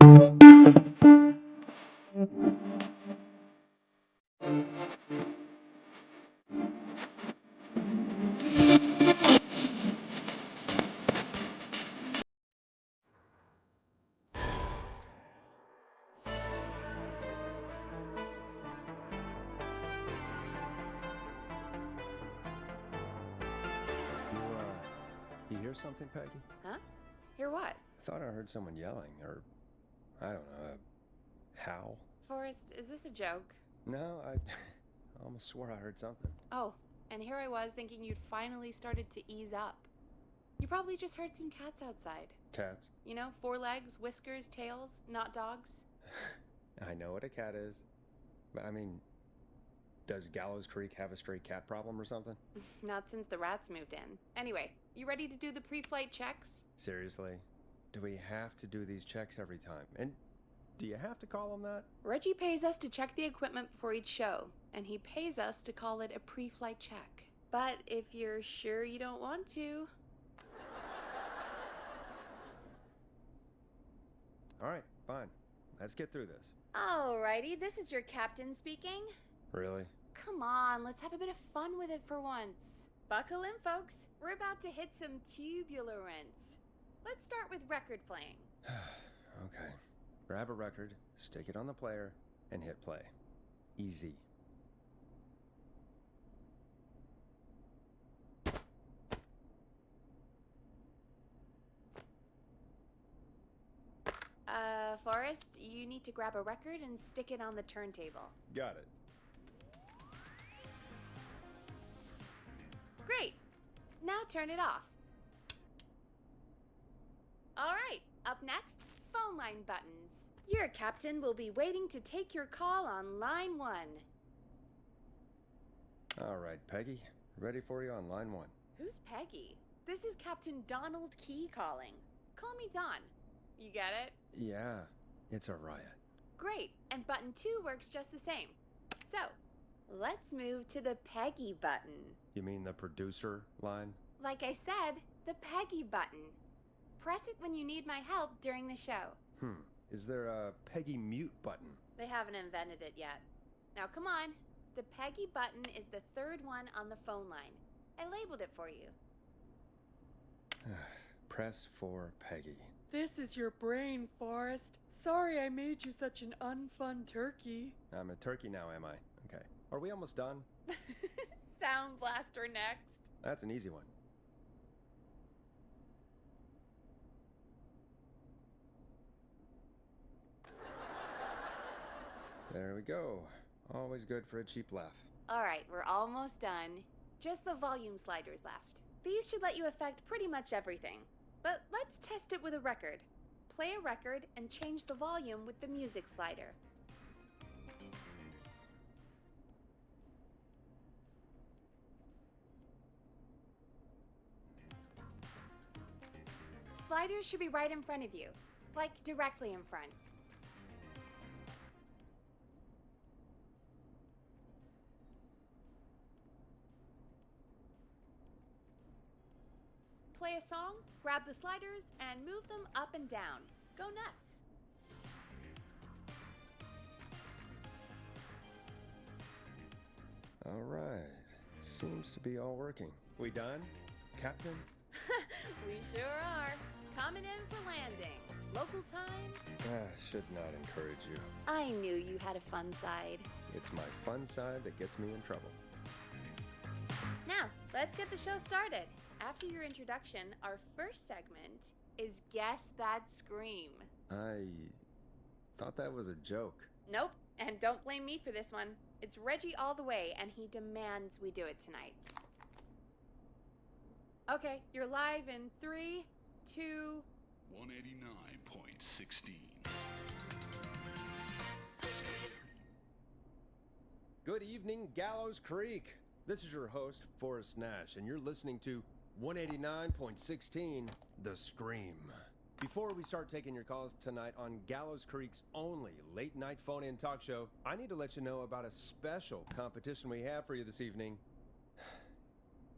You hear something, Peggy? Huh? Hear what? I thought I heard someone yelling, or, I don't know, a howl. Forrest, is this a joke? No, I almost swore I heard something. Oh, and here I was thinking you'd finally started to ease up. You probably just heard some cats outside. Cats? You know, 4 legs, whiskers, tails, not dogs. I know what a cat is, but I mean, does Gallows Creek have a stray cat problem or something? Not since the rats moved in. Anyway, you ready to do the pre-flight checks? Seriously? Do we have to do these checks every time? And do you have to call them that? Reggie pays us to check the equipment before each show, and he pays us to call it a pre-flight check. But if you're sure you don't want to... Alright, fine. Let's get through this. Alrighty, this is your captain speaking. Really? Come on, let's have a bit of fun with it for once. Buckle in, folks. We're about to hit some tubular rents. Let's start with record playing. Okay. Grab a record, stick it on the player, and hit play. Easy. Forrest, you need to grab a record and stick it on the turntable. Got it. Great. Now turn it off. All right, up next, phone line buttons. Your captain will be waiting to take your call on line 1. All right, Peggy. Ready for you on line 1. Who's Peggy? This is Captain Donald Key calling. Call me Don. You get it? Yeah, it's a riot. Great, and button 2 works just the same. So, let's move to the Peggy button. You mean the producer line? Like I said, the Peggy button. Press it when you need my help during the show. Is there a Peggy mute button? They haven't invented it yet. Now come on. The Peggy button is the 3rd one on the phone line. I labeled it for you. Press for Peggy. This is your brain, Forrest. Sorry I made you such an unfun turkey. I'm a turkey now, am I? Okay. Are we almost done? Sound blaster next. That's an easy one. There we go. Always good for a cheap laugh. All right, we're almost done. Just the volume sliders left. These should let you affect pretty much everything. But let's test it with a record. Play a record and change the volume with the music slider. Sliders should be right in front of you, like directly in front. Play a song, grab the sliders, and move them up and down. Go nuts! All right. Seems to be all working. We done, Captain? We sure are. Coming in for landing. Local time? Should not encourage you. I knew you had a fun side. It's my fun side that gets me in trouble. Now, let's get the show started. After your introduction, our first segment is Guess That Scream. I thought that was a joke. Nope, and don't blame me for this one. It's Reggie all the way, and he demands we do it tonight. Okay, you're live in 3, 2... 189.16. Good evening, Gallows Creek. This is your host, Forrest Nash, and you're listening to 189.16, The Scream. Before we start taking your calls tonight on Gallows Creek's only late-night phone-in talk show, I need to let you know about a special competition we have for you this evening.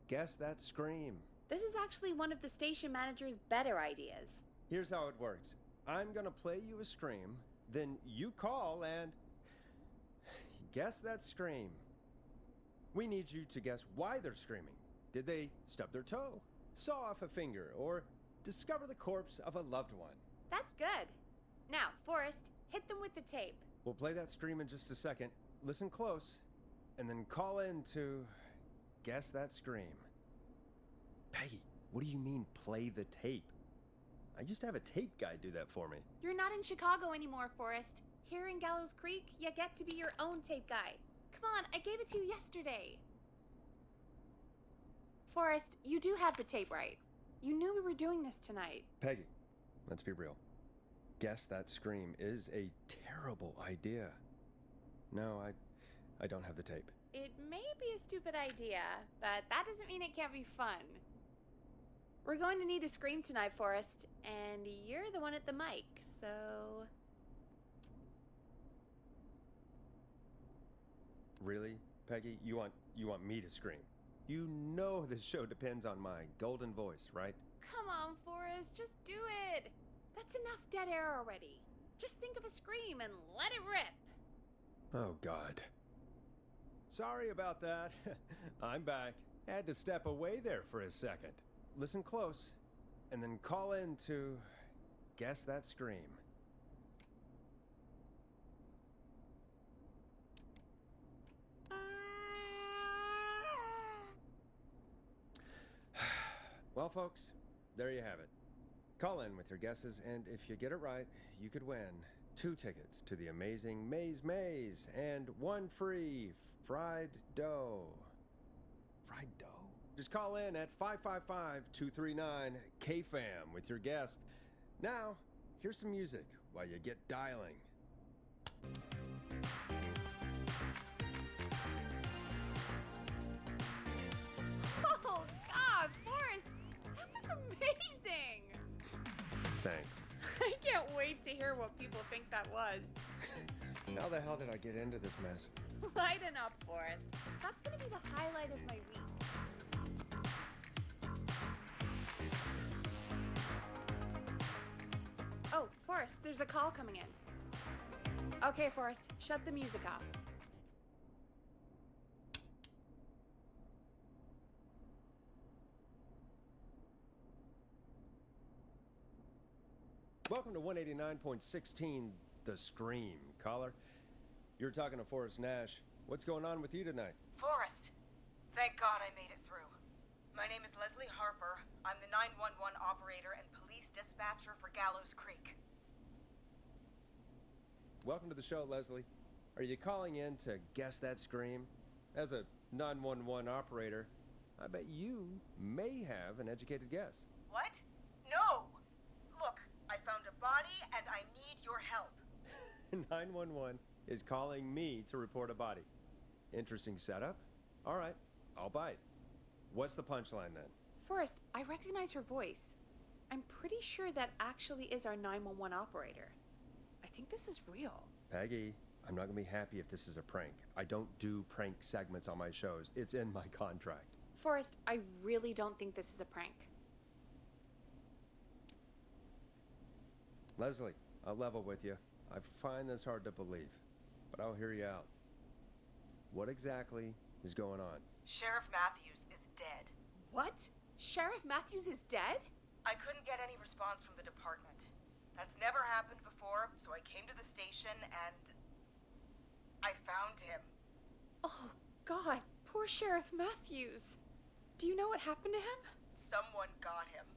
Guess That Scream. This is actually one of the station manager's better ideas. Here's how it works. I'm gonna play you a scream, then you call and guess that scream. We need you to guess why they're screaming. Did they stub their toe, saw off a finger, or discover the corpse of a loved one? That's good. Now, Forrest, hit them with the tape. We'll play that scream in just a second. Listen close, and then call in to guess that scream. Peggy, what do you mean, play the tape? I used to have a tape guy do that for me. You're not in Chicago anymore, Forrest. Here in Gallows Creek, you get to be your own tape guy. Come on, I gave it to you yesterday. Forrest, you do have the tape right. You knew we were doing this tonight. Peggy, let's be real. Guess that scream is a terrible idea. No, I don't have the tape. It may be a stupid idea, but that doesn't mean it can't be fun. We're going to need a scream tonight, Forrest, and you're the one at the mic, so... Really, Peggy? You want me to scream? You know this show depends on my golden voice, right? Come on, Forrest, just do it. That's enough dead air already. Just think of a scream and let it rip. Oh, God. Sorry about that. I'm back. Had to step away there for a second. Listen close, and then call in to guess that scream. Well, folks, there you have it. Call in with your guesses, and if you get it right, you could win 2 tickets to the amazing Maze and 1 free fried dough. Fried dough? Just call in at 555-239-KFAM with your guess. Now, here's some music while you get dialing. Oh, God, Forrest, that was amazing. Thanks. I can't wait to hear what people think that was. How the hell did I get into this mess? Lighten up, Forrest. That's gonna be the highlight of my week. Oh, Forrest, there's a call coming in. Okay, Forrest, shut the music off. Welcome to 189.16, The Scream. Caller, you're talking to Forrest Nash. What's going on with you tonight? Forrest, thank God I made it through. My name is Leslie Harper. I'm the 911 operator and police dispatcher for Gallows Creek. Welcome to the show, Leslie. Are you calling in to guess that scream? As a 911 operator, I bet you may have an educated guess. What? No! Look, I found a body and I need your help. 911 is calling me to report a body. Interesting setup. All right, I'll bite. What's the punchline then? Forrest, I recognize her voice. I'm pretty sure that actually is our 911 operator. I think this is real. Peggy, I'm not gonna be happy if this is a prank. I don't do prank segments on my shows. It's in my contract. Forrest, I really don't think this is a prank. Leslie, I'll level with you. I find this hard to believe, but I'll hear you out. What exactly is going on? Sheriff Matthews is dead. What? Sheriff Matthews is dead? I couldn't get any response from the department. That's never happened before, so I came to the station and I found him. Oh, God. Poor Sheriff Matthews. Do you know what happened to him? Someone got him.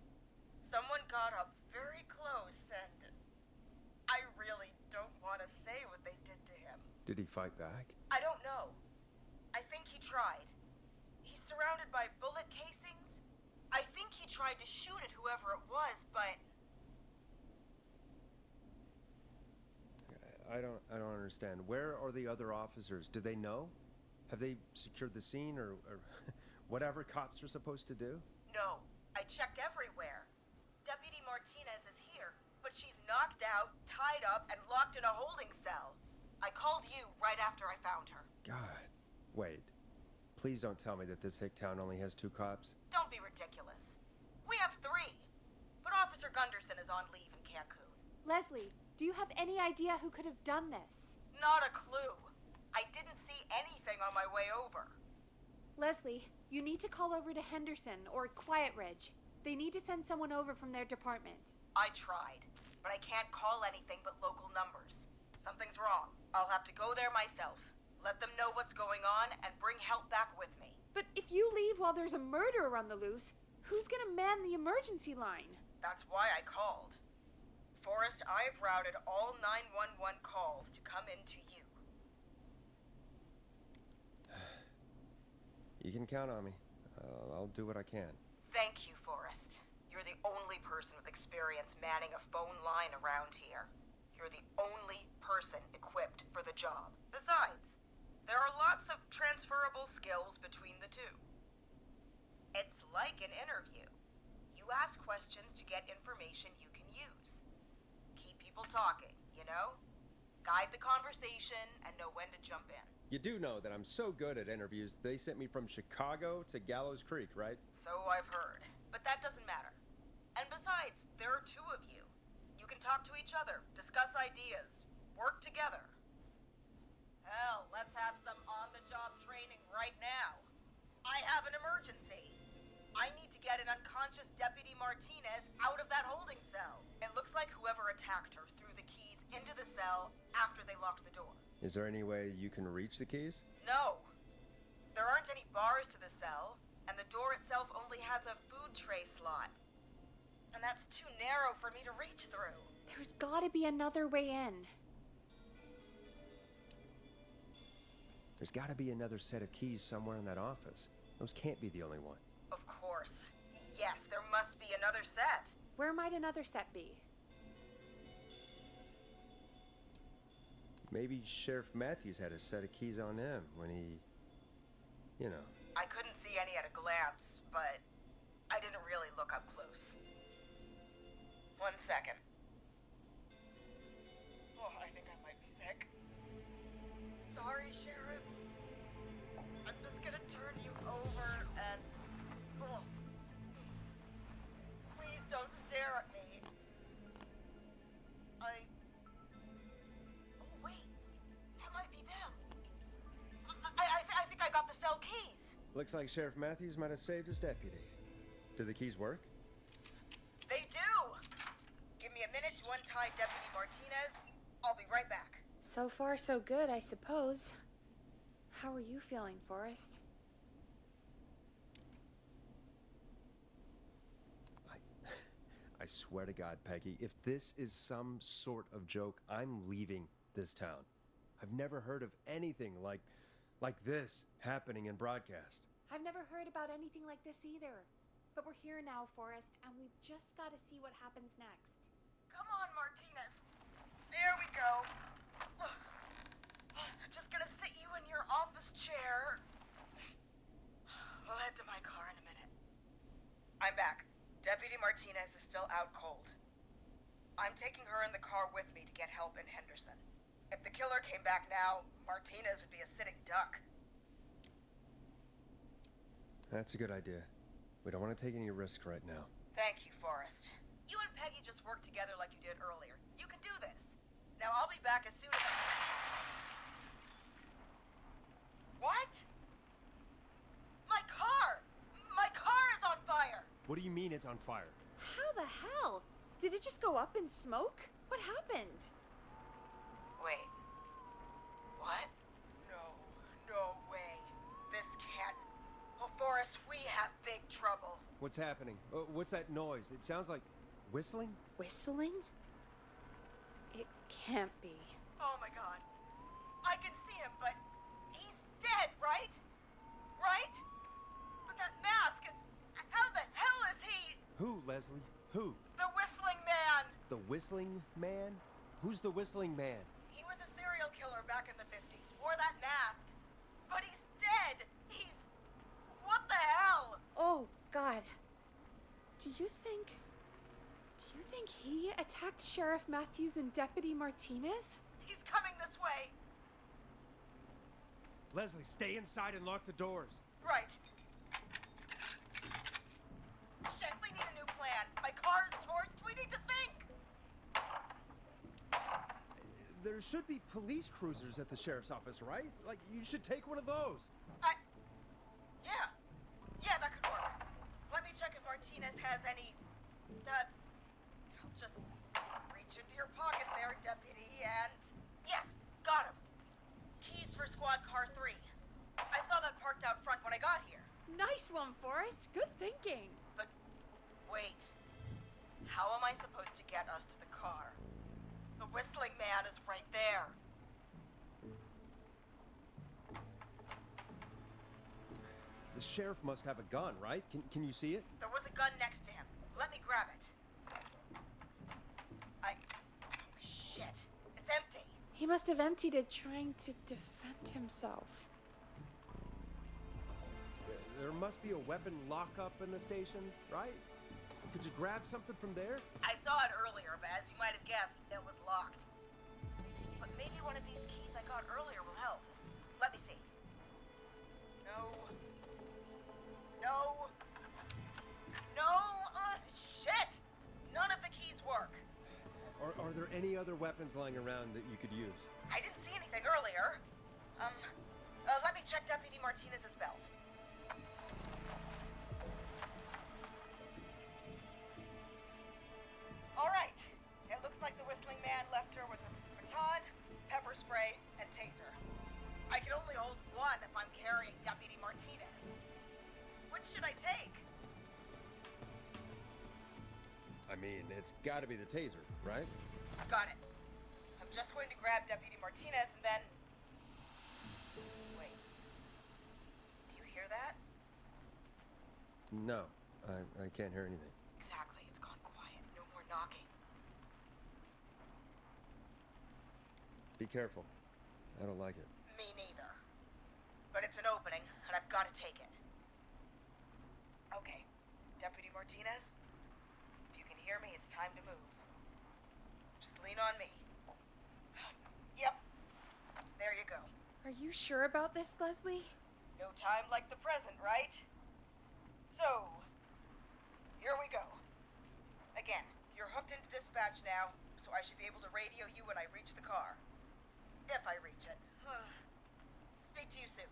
Someone got up very close and I really don't want to say what they did to him. Did he fight back? I don't know. I think he tried. He's surrounded by bullet casings. I think he tried to shoot at whoever it was, but I don't understand. Where are the other officers? Do they know? Have they secured the scene or whatever cops are supposed to do? no. I checked everywhere. Deputy Martinez is here, but she's knocked out, tied up, and locked in a holding cell. I called you right after I found her. God. Wait. Please don't tell me that this hick town only has 2 cops. Don't be ridiculous. We have 3. But Officer Gunderson is on leave in Cancun. Leslie, do you have any idea who could have done this? Not a clue. I didn't see anything on my way over. Leslie, you need to call over to Henderson or Quiet Ridge. They need to send someone over from their department. I tried, but I can't call anything but local numbers. Something's wrong. I'll have to go there myself. Let them know what's going on and bring help back with me. But if you leave while there's a murderer on the loose, who's gonna man the emergency line? That's why I called. Forrest, I've routed all 911 calls to come in to you. You can count on me. I'll do what I can. Thank you, Forrest. You're the only person with experience manning a phone line around here. You're the only person equipped for the job. Besides, there are lots of transferable skills between the two. It's like an interview. You ask questions to get information you can use. Keep people talking, you know? Guide the conversation and know when to jump in. You do know that I'm so good at interviews, they sent me from Chicago to Gallows Creek, right? So I've heard. But that doesn't matter. And besides, there are two of you. You can talk to each other, discuss ideas, work together. Hell, let's have some on-the-job training right now. I have an emergency. I need to get an unconscious Deputy Martinez out of that holding cell. It looks like whoever attacked her threw the keys into the cell after they locked the door. Is there any way you can reach the keys? No. There aren't any bars to the cell, and the door itself only has a food tray slot. And that's too narrow for me to reach through. There's gotta be another way in. There's gotta be another set of keys somewhere in that office. Those can't be the only ones. Of course. Yes, there must be another set. Where might another set be? Maybe Sheriff Matthews had a set of keys on him when he... you know. I couldn't see any at a glance, but I didn't really look up close. 1 second. Oh, I think I might be sick. Sorry, Sheriff. I'm just gonna turn you over and... Oh. Please don't stare at me. Oh, wait. That might be them. I think I got the cell keys. Looks like Sheriff Matthews might have saved his deputy. Do the keys work? They do! Give me a minute to untie Deputy Martinez. I'll be right back. So far, so good, I suppose. How are you feeling, Forrest? I swear to God, Peggy, if this is some sort of joke, I'm leaving this town. I've never heard of anything like this happening in broadcast. I've never heard about anything like this either. But we're here now, Forrest, and we've just got to see what happens next. Come on, Martinez. There we go. Just gonna sit you in your office chair. I'll head to my car in a minute. I'm back. Deputy Martinez is still out cold. I'm taking her in the car with me to get help in Henderson. If the killer came back now, Martinez would be a sitting duck. That's a good idea. We don't want to take any risks right now. Thank you, Forrest. You and Peggy just worked together like you did earlier. You can do this. Now I'll be back as soon as I... What? My car! My car is on fire! What do you mean it's on fire? How the hell? Did it just go up in smoke? What happened? Wait. What? No way. This can't... Oh, Forrest, we have big trouble. What's happening? What's that noise? It sounds like whistling? Whistling? It can't be. Oh my God. I can see him, but he's dead, right? Right? But that mask, how the hell is he? Who, Leslie? Who? The Whistling Man! The Whistling Man? Who's the Whistling Man? He was a serial killer back in the 50s, wore that mask. But he's dead! He's... What the hell? Oh, God. Do you think he attacked Sheriff Matthews and Deputy Martinez? He's coming this way. Leslie, stay inside and lock the doors. Right. Shit, we need a new plan. My car's torched. We need to think. there should be police cruisers at the sheriff's office, right? Like, you should take one of those. Yeah. Yeah, that could work. Let me check if Martinez has any... I'll just reach into your pocket there, Deputy, and... Yes, got him. Keys for Squad Car 3. I saw that parked out front when I got here. Nice one, Forrest. Good thinking. But wait. How am I supposed to get us to the car? The whistling man is right there. The sheriff must have a gun, right? Can you see it? There was a gun next to him. Let me grab it. Oh, shit. It's empty. He must have emptied it trying to defend himself. There must be a weapon lockup in the station, right? Could you grab something from there? I saw it earlier, but as you might have guessed, it was locked. But maybe one of these keys I got earlier will help. Let me see. No. No. No! Shit! None of the keys work. Are there any other weapons lying around that you could use? I didn't see anything earlier. Let me check Deputy Martinez's belt. All right. It looks like the whistling man left her with a baton, pepper spray, and taser. I can only hold one if I'm carrying Deputy Martinez. Which should I take? I mean, it's gotta be the taser, right? Got it. I'm just going to grab Deputy Martinez and then... Wait. Do you hear that? No, I can't hear anything. Exactly. It's gone quiet. No more knocking. Be careful. I don't like it. Me neither. But it's an opening, and I've got to take it. Okay. Deputy Martinez, if you can hear me, it's time to move. Just lean on me. Yep. There you go. Are you sure about this, Leslie? No time like the present, right? So, here we go. Again, you're hooked into dispatch now, so I should be able to radio you when I reach the car. If I reach it. Speak to you soon.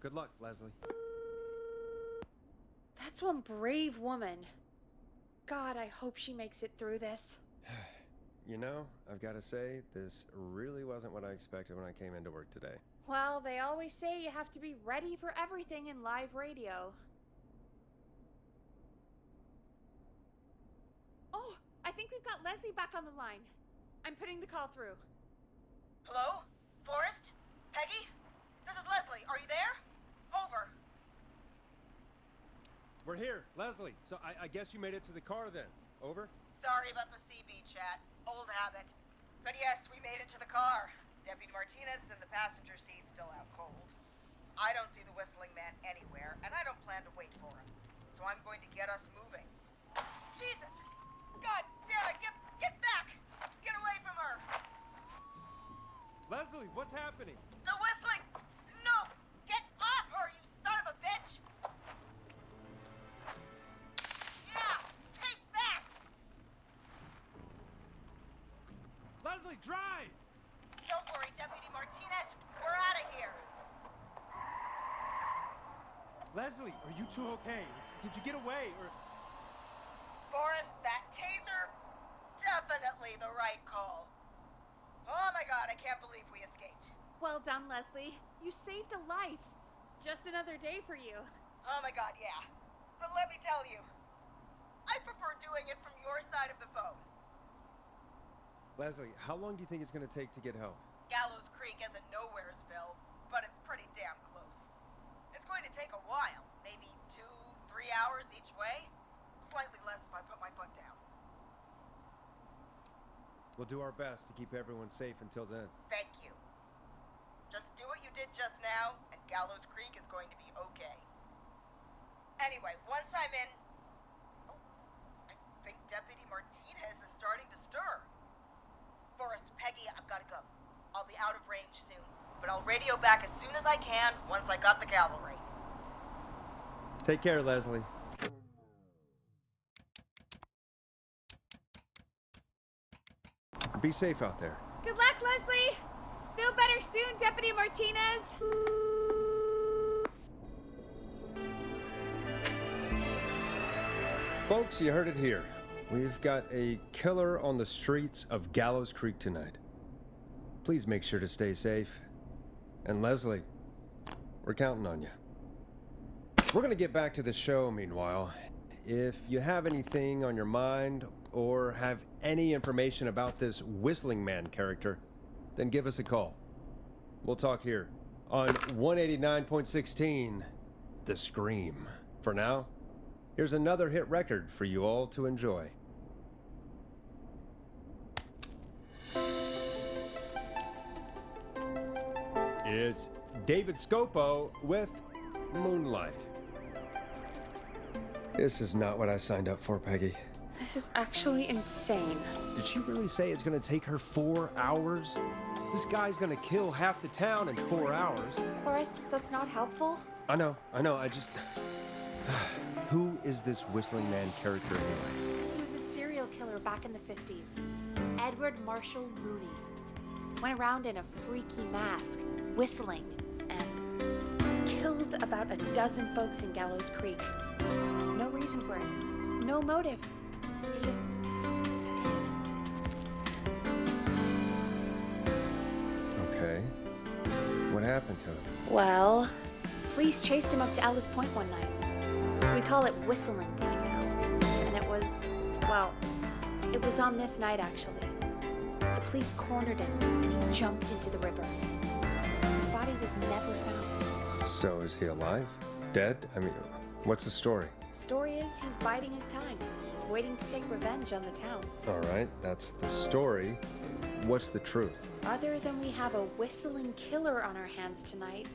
Good luck, Leslie. That's one brave woman. God, I hope she makes it through this. You know, I've got to say, this really wasn't what I expected when I came into work today. Well, they always say you have to be ready for everything in live radio. Oh, I think we've got Leslie back on the line. I'm putting the call through. Hello? Forrest? Peggy? This is Leslie. Are you there? Over. We're here, Leslie. So I guess you made it to the car then. Over? Sorry about the CB chat. Old habit. But yes, we made it to the car. Deputy Martinez in the passenger seat, still out cold. I don't see the whistling man anywhere, and I don't plan to wait for him. So I'm going to get us moving. Jesus! God damn it! Get back! Get away from her! Leslie, what's happening? The whistling! No! Get off her, you son of a bitch! Yeah! Take that! Leslie, drive! Don't worry, Deputy Martinez. We're out of here. Leslie, are you two okay? Did you get away, or... Forrest, that taser? Definitely the right call. Oh my god, I can't believe we escaped. Well done, Leslie. You saved a life. Just another day for you. Oh my god, yeah. But let me tell you, I prefer doing it from your side of the phone. Leslie, how long do you think it's going to take to get home? Gallows Creek isn't Nowheresville, but it's pretty damn close. It's going to take a while, maybe 2-3 hours each way. Slightly less if I put my foot down. We'll do our best to keep everyone safe until then. Thank you. Just do what you did just now, and Gallows Creek is going to be okay. Anyway, once I'm in... Oh, I think Deputy Martinez is starting to stir. Forrest, Peggy, I've got to go. I'll be out of range soon, but I'll radio back as soon as I can once I got the cavalry. Take care, Leslie. Be safe out there. Good luck, Leslie! Feel better soon, Deputy Martinez! Folks, you heard it here. We've got a killer on the streets of Gallows Creek tonight. Please make sure to stay safe. And Leslie, we're counting on you. We're gonna get back to the show meanwhile. If you have anything on your mind or have any information about this Whistling Man character, then give us a call. We'll talk here on 189.16, The Scream. For now, here's another hit record for you all to enjoy. It's David Scopo with Moonlight. This is not what I signed up for, Peggy. This is actually insane. Did she really say it's gonna take her 4 hours? This guy's gonna kill half the town in 4 hours. Forrest, that's not helpful. I know, I just... Who is this Whistling Man character anyway? He was a serial killer back in the 50s. Edward Marshall Mooney. Went around in a freaky mask, whistling, and killed about a dozen folks in Gallows Creek. No reason for it. No motive. He just did. Okay. What happened to him? Well, police chased him up to Alice Point one night. We call it Whistling Point now. And it was, well, it was on this night actually. The police cornered him and he jumped into the river. His body was never found. So is he alive? Dead? I mean, what's the story? Story is he's biding his time, waiting to take revenge on the town. All right, that's the story. What's the truth? Other than we have a whistling killer on our hands tonight,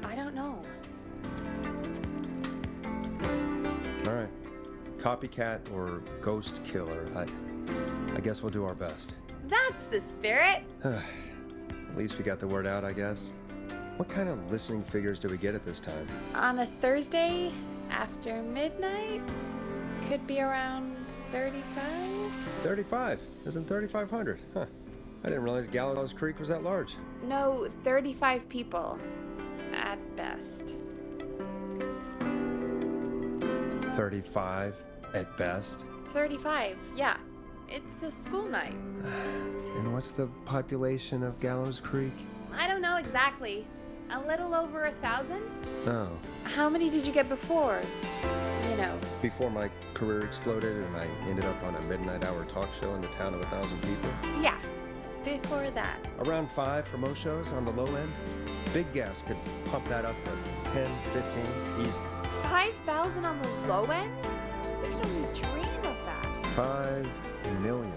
I don't know. All right. Copycat or ghost killer. I guess we'll do our best. That's the spirit! At least we got the word out, I guess. What kind of listening figures do we get at this time? On a Thursday, after midnight, could be around 35? 35? Isn't 3,500? Huh. I didn't realize Gallows Creek was that large. No, 35 people. At best. 35 at best? 35, yeah. It's a school night. And what's the population of Gallows Creek? I don't know exactly. A little over 1,000? Oh. How many did you get before? You know. Before my career exploded and I ended up on a midnight hour talk show in the town of 1,000 people? Yeah. Before that. Around 5 for most shows on the low end. Big gas could pump that up to 10, 15, easy. 5,000 on the low end? We could only dream of that. 5 million.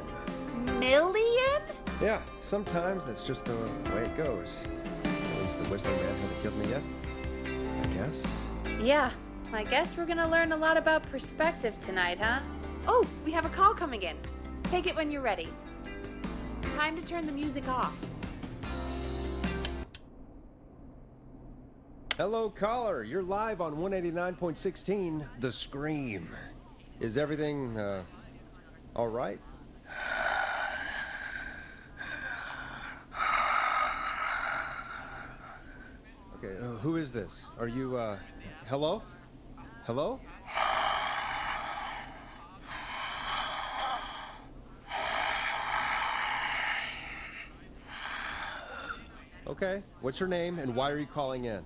Million? Yeah, sometimes that's just the way it goes. At least the Whistling Man hasn't killed me yet, I guess. Yeah, I guess we're gonna learn a lot about perspective tonight, huh? Oh, we have a call coming in. Take it when you're ready. Time to turn the music off. Hello, caller. You're live on 189.16, The Scream. Is everything, all right? Okay, who is this? Are you, hello? Hello? Okay, what's your name and why are you calling in?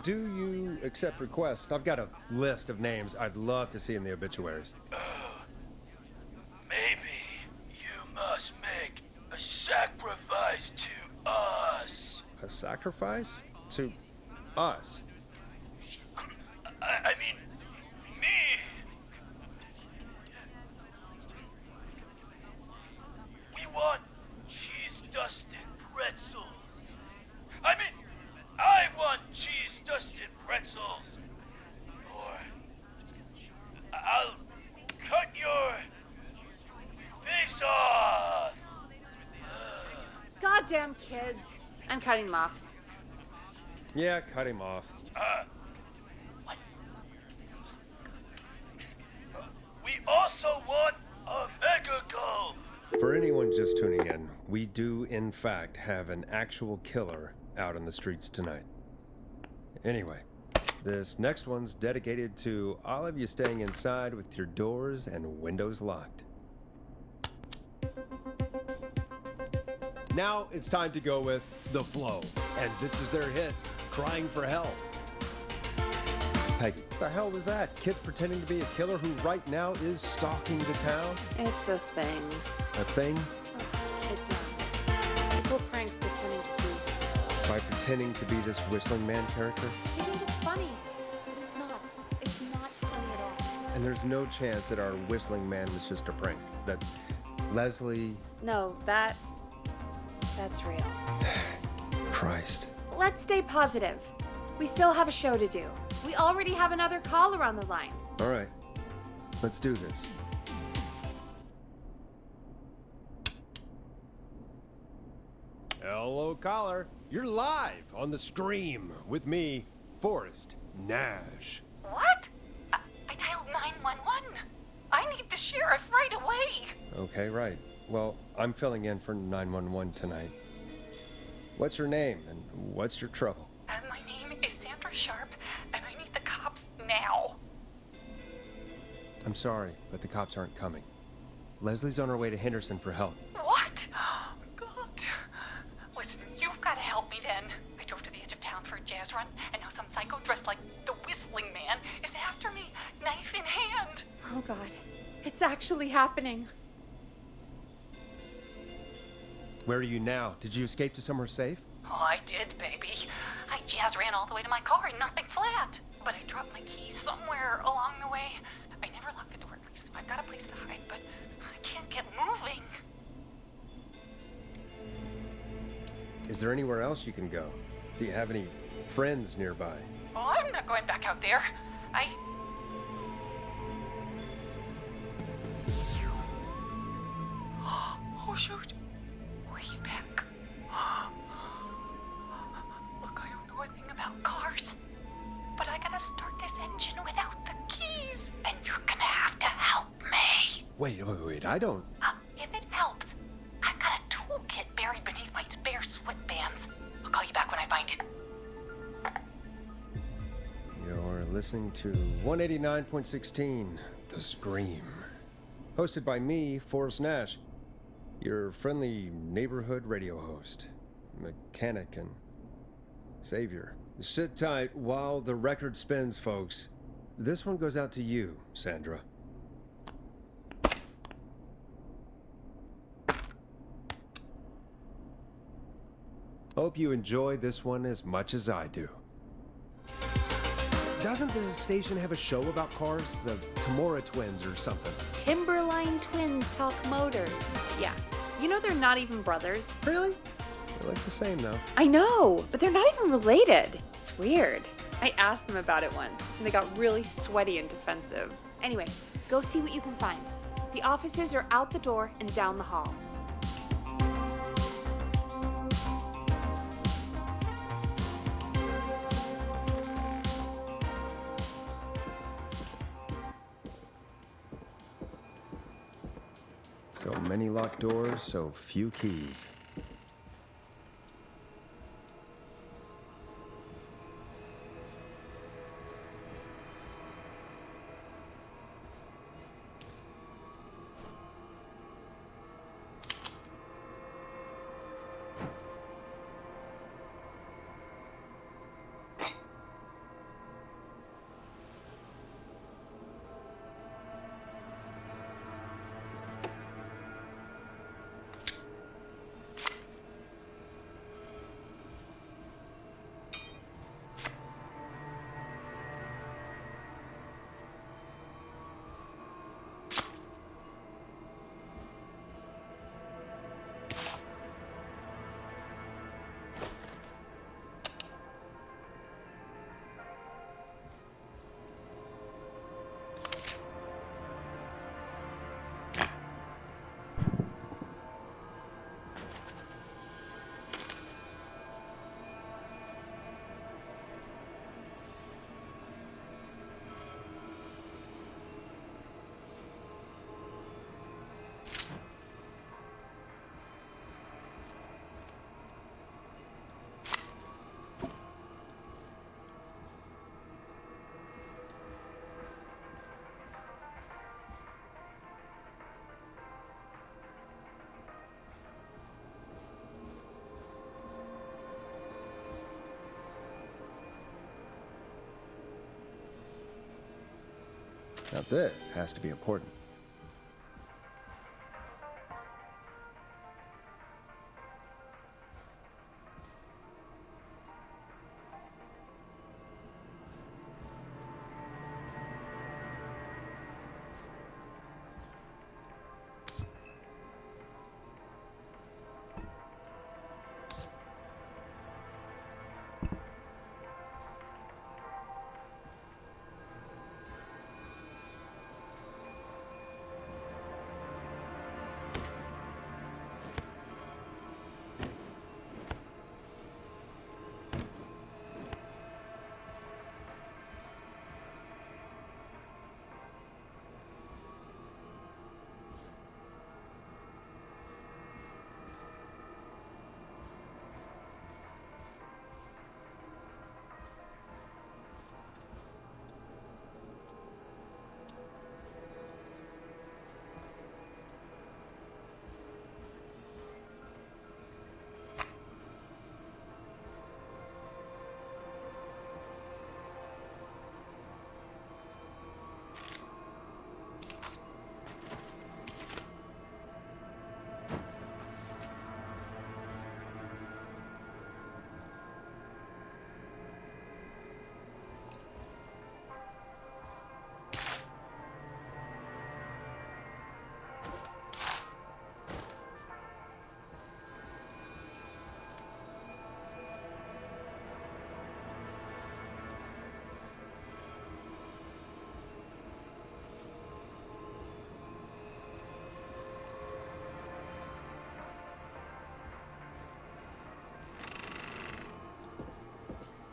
Do you accept requests? I've got a list of names I'd love to see in the obituaries. Maybe you must make a sacrifice to us. A sacrifice? To us? I mean, me. We want cheese-dusted pretzels. I mean, I want cheese-dusted pretzels. pretzels, or I'll cut your face off. Goddamn kids. I'm cutting them off. Yeah, cut him off. What? We also want a mega gulp. For anyone just tuning in, we do in fact have an actual killer out on the streets tonight. Anyway, this next one's dedicated to all of you staying inside with your doors and windows locked. Now it's time to go with The Flow, and this is their hit, Crying for Help. Peggy, the hell was that? Kids pretending to be a killer who right now is stalking the town? It's a thing. A thing? Ugh, kids man. They pull pranks pretending to be. By pretending to be this whistling man character? They think it's funny, but it's not. It's not funny at all. And there's no chance that our whistling man was just a prank. That Leslie... No, that's real. Christ. Let's stay positive. We still have a show to do. We already have another caller on the line. All right, let's do this. Hello, caller. You're live on The Scream with me, Forrest Nash. What? I dialed 911. I need the sheriff right away. Okay, right. Well, I'm filling in for 911 tonight. What's your name and what's your trouble? My name is Sandra Sharp, and I need the cops now. I'm sorry, but the cops aren't coming. Leslie's on her way to Henderson for help. What? God. Listen, you've got to help me then. I drove to the edge of town for a jazz run, and now some psycho dressed like the Whistling Man is after me, knife in hand. Oh God, it's actually happening. Where are you now? Did you escape to somewhere safe? Oh, I did, baby. I jazz ran all the way to my car and nothing flat. But I dropped my keys somewhere along the way. I never locked the door, at least. I've got a place to hide, but I can't get moving. Is there anywhere else you can go? Do you have any friends nearby? Oh, I'm not going back out there. Oh, shoot. Oh, he's back. Look, I don't know a thing about cars, but I gotta start this engine without the keys, and you're gonna have to help me. Wait, I don't... If it helps, I've got a toolkit buried beneath my spare sweatbands. I'll call you back when I find it. You're listening to 189.16, The Scream. Hosted by me, Forrest Nash, your friendly neighborhood radio host, mechanic and savior. Sit tight while the record spins, folks. This one goes out to you, Sandra. Hope you enjoy this one as much as I do. Doesn't the station have a show about cars? The Tamora twins or something? Timberline twins talk motors. Yeah. You know they're not even brothers. Really? They look the same, though. I know, but they're not even related. It's weird. I asked them about it once, and they got really sweaty and defensive. Anyway, go see what you can find. The offices are out the door and down the hall. So many locked doors, so few keys. Now this has to be important.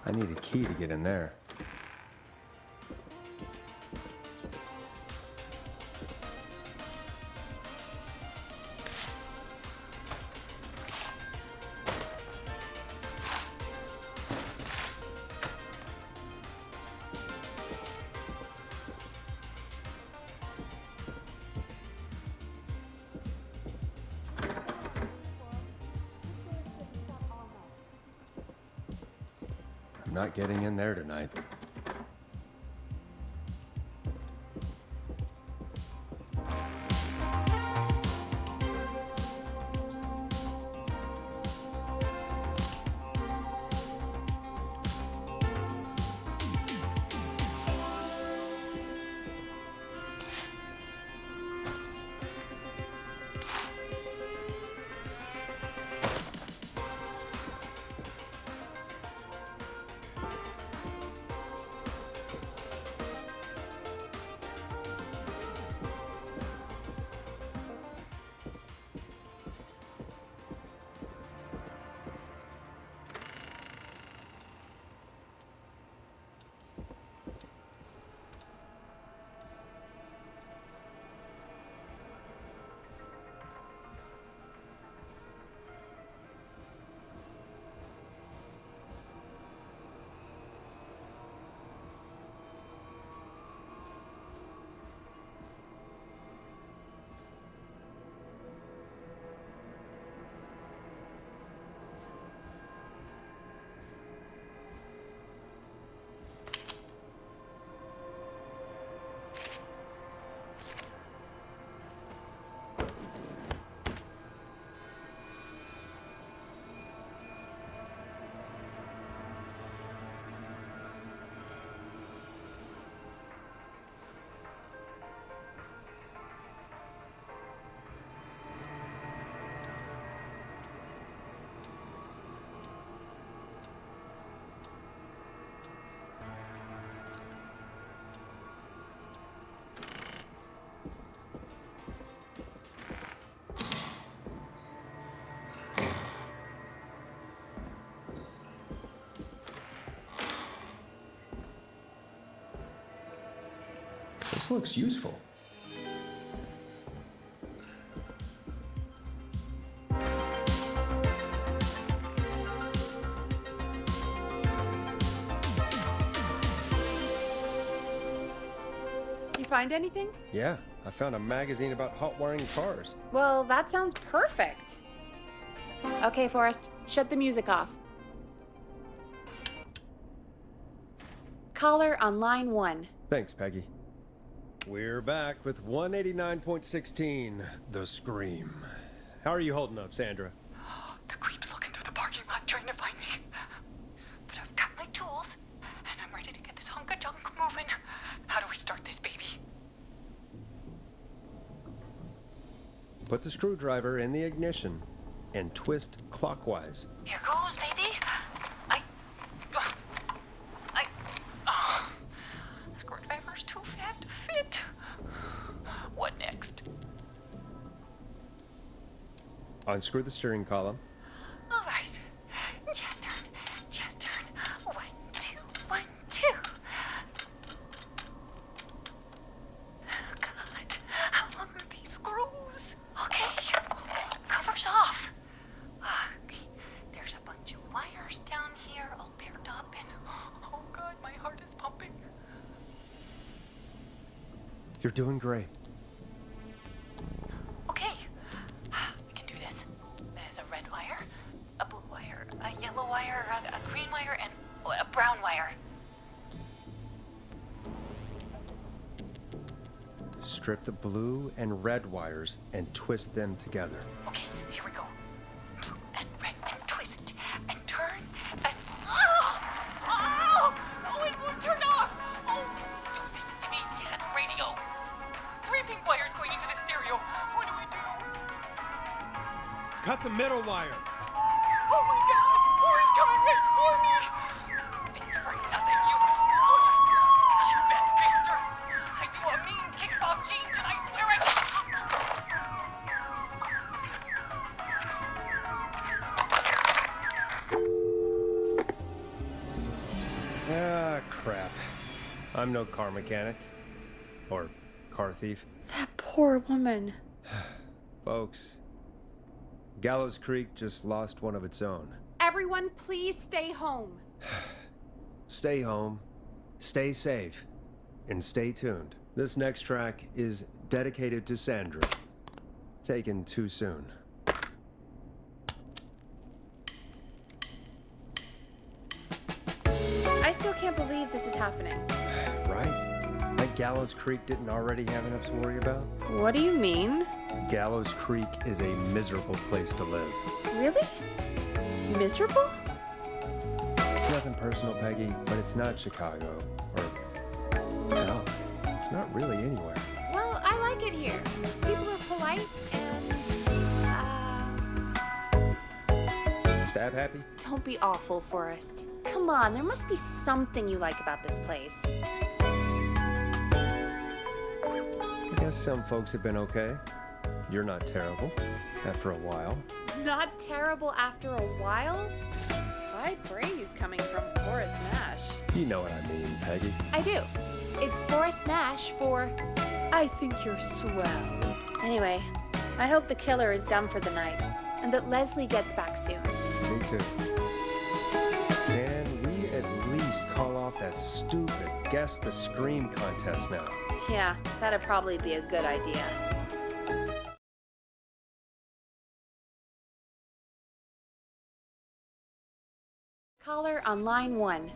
I need a key to get in there. I'm not getting in there tonight. This looks useful. You find anything? Yeah, I found a magazine about hot wiring cars. Well, that sounds perfect. Okay, Forrest, shut the music off. Caller on line 1. Thanks, Peggy. We're back with 189.16, The Scream. How are you holding up, Sandra? The creep's looking through the parking lot trying to find me. But I've got my tools, and I'm ready to get this hunk of junk moving. How do we start this baby? Put the screwdriver in the ignition and twist clockwise. Here goes, baby. Screwdriver's too fat to fit. What next? Unscrew the steering column. All right. Just turn. 1, 2, 1, 2. God, how long are these screws? Okay, cover's off. Okay. There's a bunch of wires down here all paired up, and oh God, my heart is pumping. You're doing great. Okay, I can do this. There's a red wire, a blue wire, a yellow wire, a green wire, and a brown wire. Strip the blue and red wires and twist them together. Okay, here we go. Blue and red, and twist, and turn, and oh, it won't turn off. Oh, do this to me. Yeah, that's radio. 3 pink wires going into the stereo. What do we do? Cut the middle wire. Oh my God! War's coming right for me! Thanks for nothing, you bad mister! I do a mean kickball change and I swear Ah, crap. I'm no car mechanic. Or car thief. That poor woman. Folks, Gallows Creek just lost one of its own. Everyone, please stay home. Stay home, stay safe, and stay tuned. This next track is dedicated to Sandra. Taken too soon. I still can't believe this is happening. Right? Like Gallows Creek didn't already have enough to worry about? What do you mean? Gallows Creek is a miserable place to live. Really? Miserable? It's nothing personal, Peggy, but it's not Chicago. Or, hell, it's not really anywhere. Well, I like it here. People are polite and, Stab happy? don't be awful, Forrest. Come on, there must be something you like about this place. I guess some folks have been okay. You're not terrible, after a while. Not terrible after a while? High praise coming from Forrest Nash. You know what I mean, Peggy. I do. It's Forrest Nash for I think you're swell. Anyway, I hope the killer is done for the night and that Leslie gets back soon. Me too. Can we at least call off that stupid Guess the Scream contest now? Yeah, that'd probably be a good idea. Caller on line 1.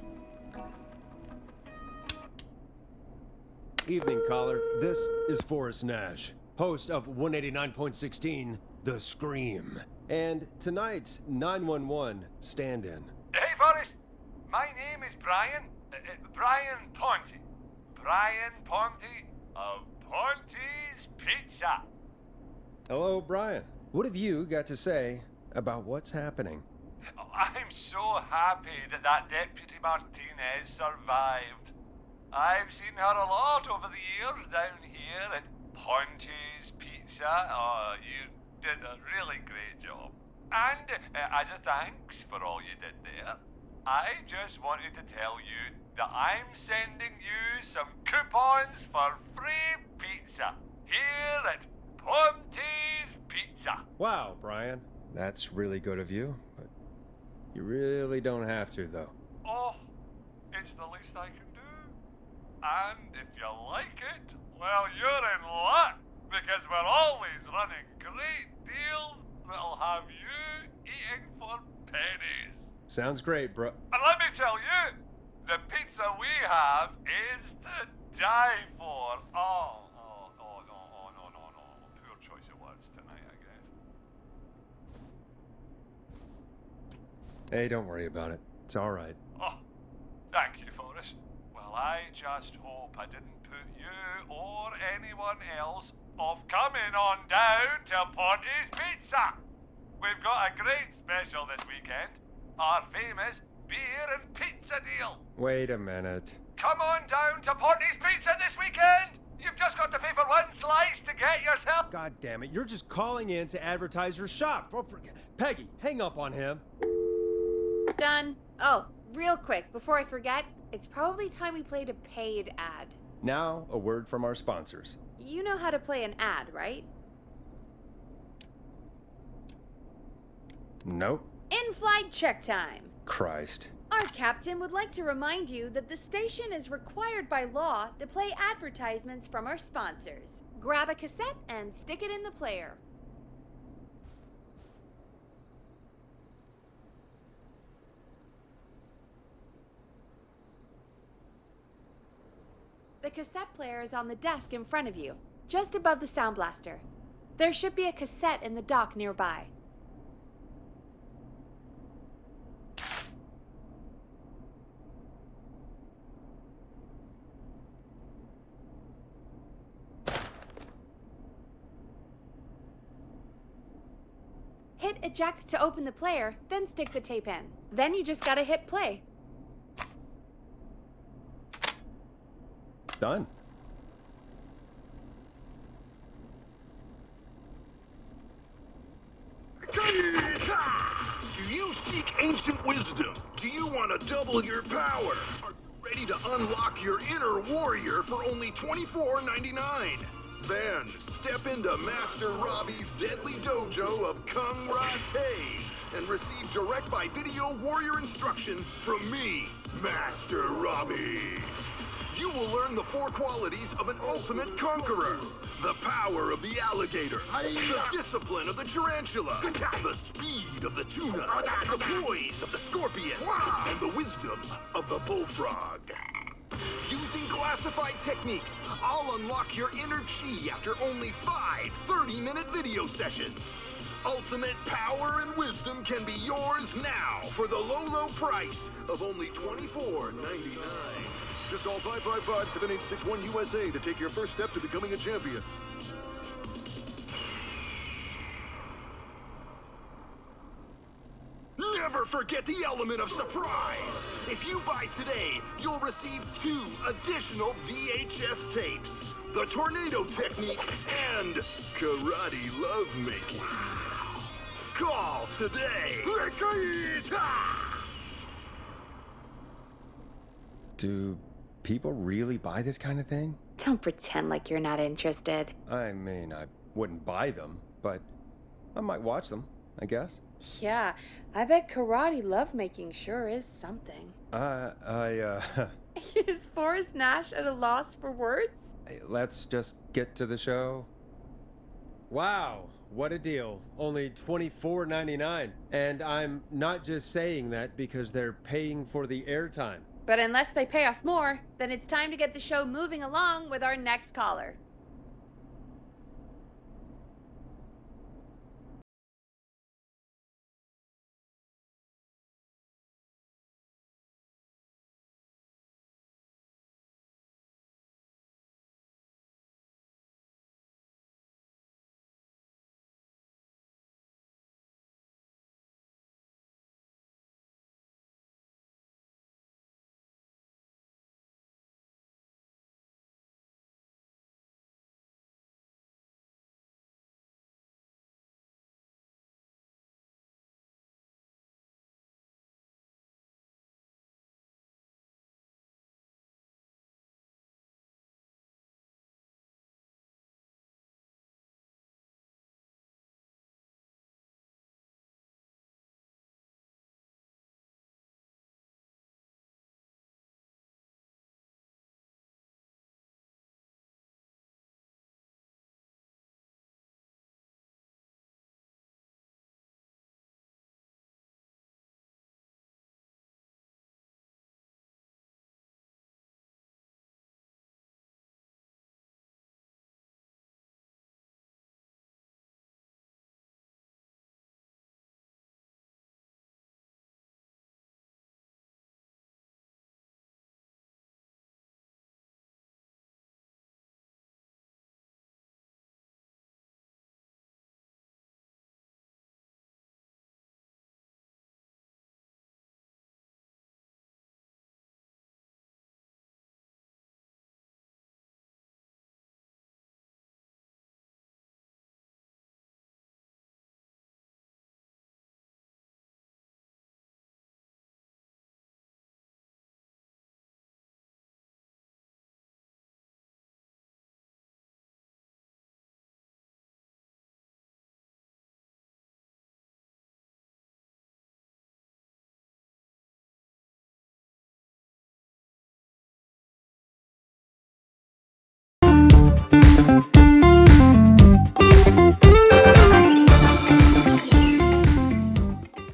Evening, caller. This is Forrest Nash, host of 189.16, The Scream. And tonight's 911 stand-in. Hey, Forrest. My name is Brian. Brian Ponte. Brian Ponte of Ponte's Pizza. Hello, Brian. What have you got to say about what's happening? I'm so happy that Deputy Martinez survived. I've seen her a lot over the years down here at Ponte's Pizza. Oh, you did a really great job. And as a thanks for all you did there, I just wanted to tell you that I'm sending you some coupons for free pizza here at Ponte's Pizza. Wow, Brian. That's really good of you, but you really don't have to, though. Oh, it's the least I can do. And if you like it, well, you're in luck, because we're always running great deals that'll have you eating for pennies. Sounds great, bro. And let me tell you, the pizza we have is to die for. Oh, Hey, don't worry about it. It's all right. Oh, thank you, Forrest. Well, I just hope I didn't put you or anyone else off coming on down to Ponte's Pizza. We've got a great special this weekend. Our famous beer and pizza deal. Wait a minute. Come on down to Ponte's Pizza this weekend. You've just got to pay for one slice to get yourself. God damn it, you're just calling in to advertise your shop. Oh, Peggy, hang up on him. Done. Oh, real quick, before I forget, it's probably time we played a paid ad. Now, a word from our sponsors. You know how to play an ad, right? Nope. In-flight check time. Christ. Our captain would like to remind you that the station is required by law to play advertisements from our sponsors. Grab a cassette and stick it in the player. The cassette player is on the desk in front of you, just above the sound blaster. There should be a cassette in the dock nearby. Hit eject to open the player, then stick the tape in. Then you just gotta hit play. Done. Do you seek ancient wisdom? Do you want to double your power? Are you ready to unlock your inner warrior for only $24.99? Then step into Master Robbie's deadly dojo of Kung Ra-Te and receive direct by video warrior instruction from me, Master Robbie. You will learn the 4 qualities of an ultimate conqueror. The power of the alligator, the discipline of the tarantula, the speed of the tuna, the poise of the scorpion, and the wisdom of the bullfrog. Using classified techniques, I'll unlock your inner chi after only 5 30-minute video sessions. Ultimate power and wisdom can be yours now for the low, low price of only $24.99. Just call 555-7861 USA to take your first step to becoming a champion. Never forget the element of surprise! If you buy today, you'll receive 2 additional VHS tapes, the tornado technique and karate lovemaking. Call today! Do people really buy this kind of thing? Don't pretend like you're not interested. I mean, I wouldn't buy them, but I might watch them, I guess. Yeah, I bet karate lovemaking sure is something. Is Forrest Nash at a loss for words? Let's just get to the show. Wow, what a deal. Only $24.99. And I'm not just saying that because they're paying for the airtime. But unless they pay us more, then it's time to get the show moving along with our next caller.